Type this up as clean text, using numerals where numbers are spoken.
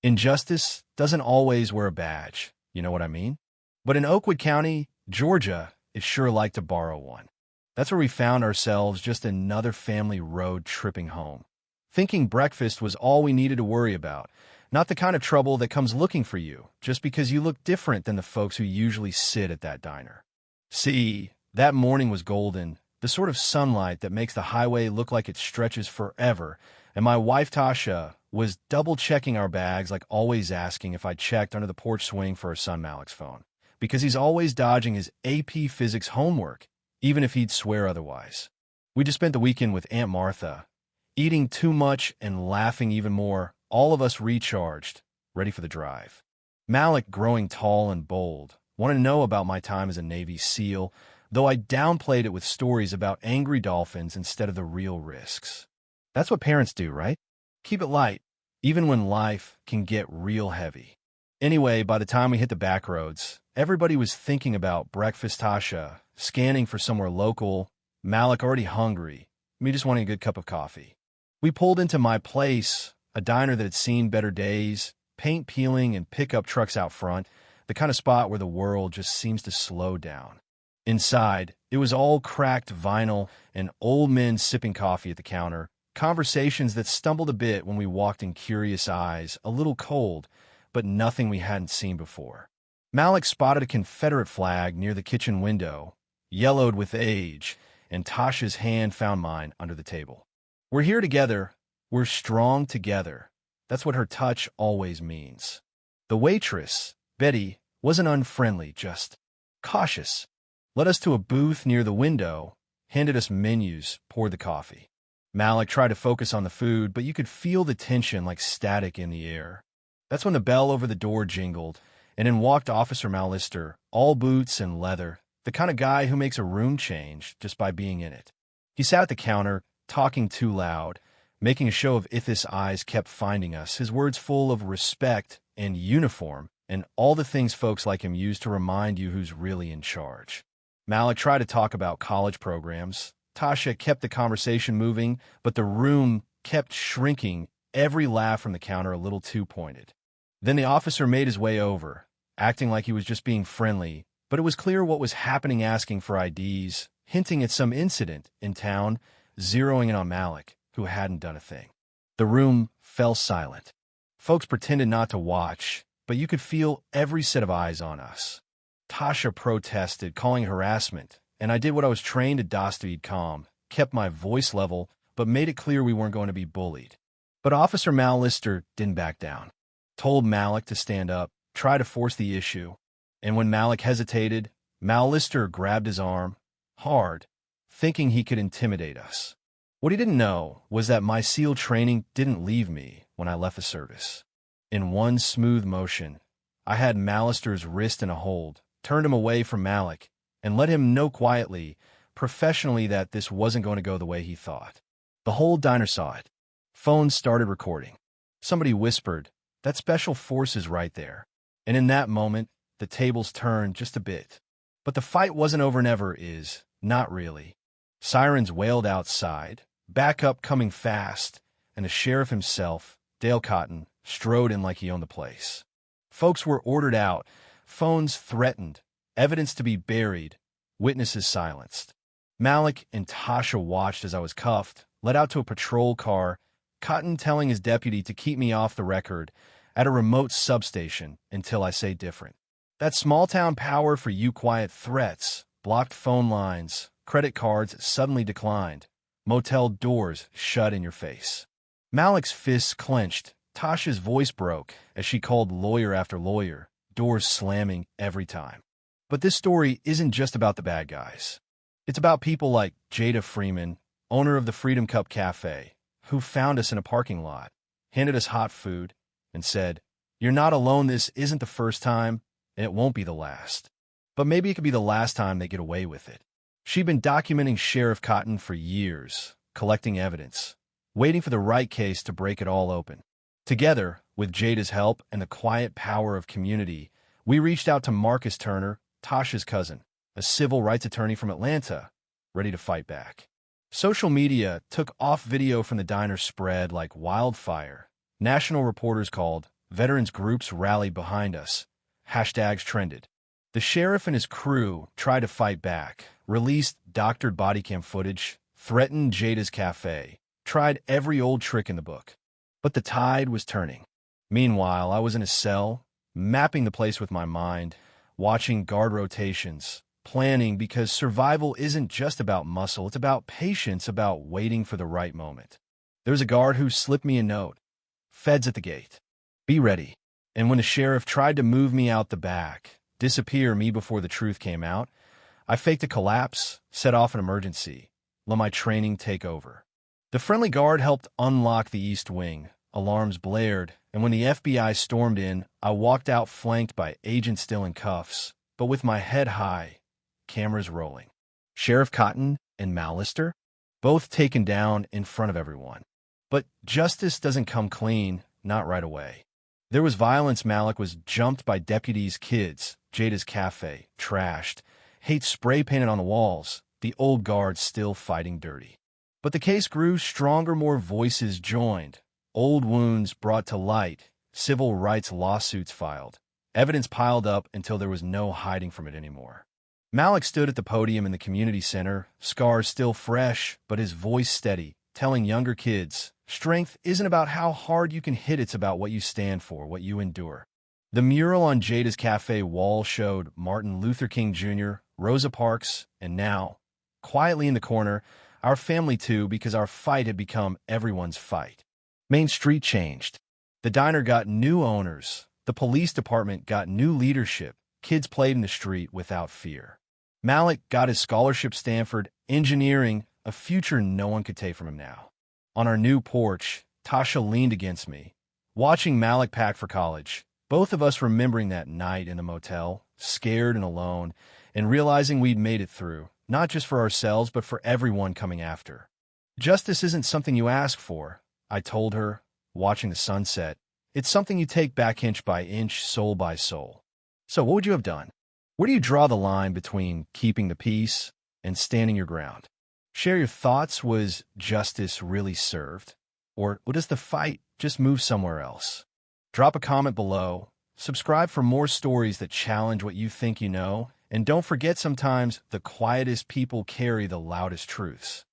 Injustice doesn't always wear a badge, you know what I mean? But in Oakwood County, Georgia, it sure like to borrow one. That's where we found ourselves, just another family road tripping home. Thinking breakfast was all we needed to worry about, not the kind of trouble that comes looking for you just because you look different than the folks who usually sit at that diner. See, that morning was golden, the sort of sunlight that makes the highway look like it stretches forever, and my wife Tasha was double-checking our bags, like always asking if I'd checked under the porch swing for her son Malik's phone, because he's always dodging his AP Physics homework, even if he'd swear otherwise. We just spent the weekend with Aunt Martha, eating too much and laughing even more, all of us recharged, ready for the drive. Malik, growing tall and bold, wanted to know about my time as a Navy SEAL, though I downplayed it with stories about angry dolphins instead of the real risks. That's what parents do, right? Keep it light, even when life can get real heavy. Anyway, by the time we hit the back roads, everybody was thinking about breakfast. Tasha scanning for somewhere local, Malik already hungry, me just wanting a good cup of coffee. We pulled into my place, a diner that had seen better days, paint peeling and pickup trucks out front, the kind of spot where the world just seems to slow down. Inside, it was all cracked vinyl and old men sipping coffee at the counter, conversations that stumbled a bit when we walked in, curious eyes, a little cold, but nothing we hadn't seen before. Malik spotted a Confederate flag near the kitchen window, yellowed with age, and Tasha's hand found mine under the table. We're here together. We're strong together. That's what her touch always means. The waitress, Betty, wasn't unfriendly, just cautious. Led us to a booth near the window, handed us menus, poured the coffee. Malik tried to focus on the food, but you could feel the tension like static in the air. That's when the bell over the door jingled, and in walked Officer Malister, all boots and leather, the kind of guy who makes a room change just by being in it. He sat at the counter, talking too loud, making a show of if his eyes kept finding us, his words full of respect and uniform, and all the things folks like him use to remind you who's really in charge. Malik tried to talk about college programs. Tasha kept the conversation moving, but the room kept shrinking, every laugh from the counter a little too pointed. Then the officer made his way over, acting like he was just being friendly, but it was clear what was happening, asking for IDs, hinting at some incident in town, zeroing in on Malik, who hadn't done a thing. The room fell silent. Folks pretended not to watch, but you could feel every set of eyes on us. Tasha protested, calling harassment, and I did what I was trained to do, calm, kept my voice level, but made it clear we weren't going to be bullied. But Officer Malister didn't back down. Told Malik to stand up, try to force the issue, and when Malik hesitated, Malister grabbed his arm, hard, thinking he could intimidate us. What he didn't know was that my SEAL training didn't leave me when I left the service. In one smooth motion, I had Malister's wrist in a hold, turned him away from Malik, and let him know quietly, professionally, that this wasn't going to go the way he thought. The whole diner saw it. Phones started recording. Somebody whispered, "That special force is right there." And in that moment, the tables turned just a bit. But the fight wasn't over, never is, not really. Sirens wailed outside, backup coming fast, and the sheriff himself, Dale Cotton, strode in like he owned the place. Folks were ordered out, phones threatened, evidence to be buried, witnesses silenced. Malik and Tasha watched as I was cuffed, led out to a patrol car, Cotton telling his deputy to keep me off the record at a remote substation until I say different. That small-town power for you, quiet threats, blocked phone lines, credit cards suddenly declined, motel doors shut in your face. Malik's fists clenched, Tasha's voice broke as she called lawyer after lawyer, doors slamming every time. But this story isn't just about the bad guys. It's about people like Jada Freeman, owner of the Freedom Cup Cafe, who found us in a parking lot, handed us hot food, and said, "You're not alone. This isn't the first time, and it won't be the last. But maybe it could be the last time they get away with it." She'd been documenting Sheriff Cotton for years, collecting evidence, waiting for the right case to break it all open. Together, with Jada's help and the quiet power of community, we reached out to Marcus Turner, Tasha's cousin, a civil rights attorney from Atlanta, ready to fight back. Social media took off. Video from the diner spread like wildfire. National reporters called, Veterans groups rallied behind us. Hashtags trended. The sheriff and his crew tried to fight back, released doctored body cam footage, threatened Jada's cafe, tried every old trick in the book. But the tide was turning. Meanwhile, I was in a cell, mapping the place with my mind, watching guard rotations, planning, because survival isn't just about muscle, it's about patience, about waiting for the right moment. There was a guard who slipped me a note. Feds at the gate. Be ready. And when the sheriff tried to move me out the back, disappear me before the truth came out, I faked a collapse, set off an emergency, let my training take over. The friendly guard helped unlock the East Wing. Alarms blared, and when the FBI stormed in, I walked out flanked by agents still in cuffs, but with my head high, cameras rolling. Sheriff Cotton and Malister, both taken down in front of everyone. But justice doesn't come clean, not right away. There was violence. Malik was jumped by deputies' kids, Jada's cafe, trashed, hate spray painted on the walls, the old guard still fighting dirty. But the case grew stronger, more voices joined, old wounds brought to light, civil rights lawsuits filed, evidence piled up until there was no hiding from it anymore. Malik stood at the podium in the community center, scars still fresh, but his voice steady, telling younger kids, strength isn't about how hard you can hit, it's about what you stand for, what you endure. The mural on Jada's cafe wall showed Martin Luther King Jr., Rosa Parks, and now, quietly in the corner, our family too, because our fight had become everyone's fight. Main Street changed. The diner got new owners. The police department got new leadership. Kids played in the street without fear. Malik got his scholarship, Stanford, engineering, a future no one could take from him now. On our new porch, Tasha leaned against me, watching Malik pack for college, both of us remembering that night in the motel, scared and alone, and realizing we'd made it through, not just for ourselves, but for everyone coming after. Justice isn't something you ask for, I told her, watching the sunset. It's something you take back inch by inch, soul by soul. So what would you have done? Where do you draw the line between keeping the peace and standing your ground? Share your thoughts. Was justice really served? Or does the fight just move somewhere else? Drop a comment below. Subscribe for more stories that challenge what you think you know. And don't forget, sometimes the quietest people carry the loudest truths.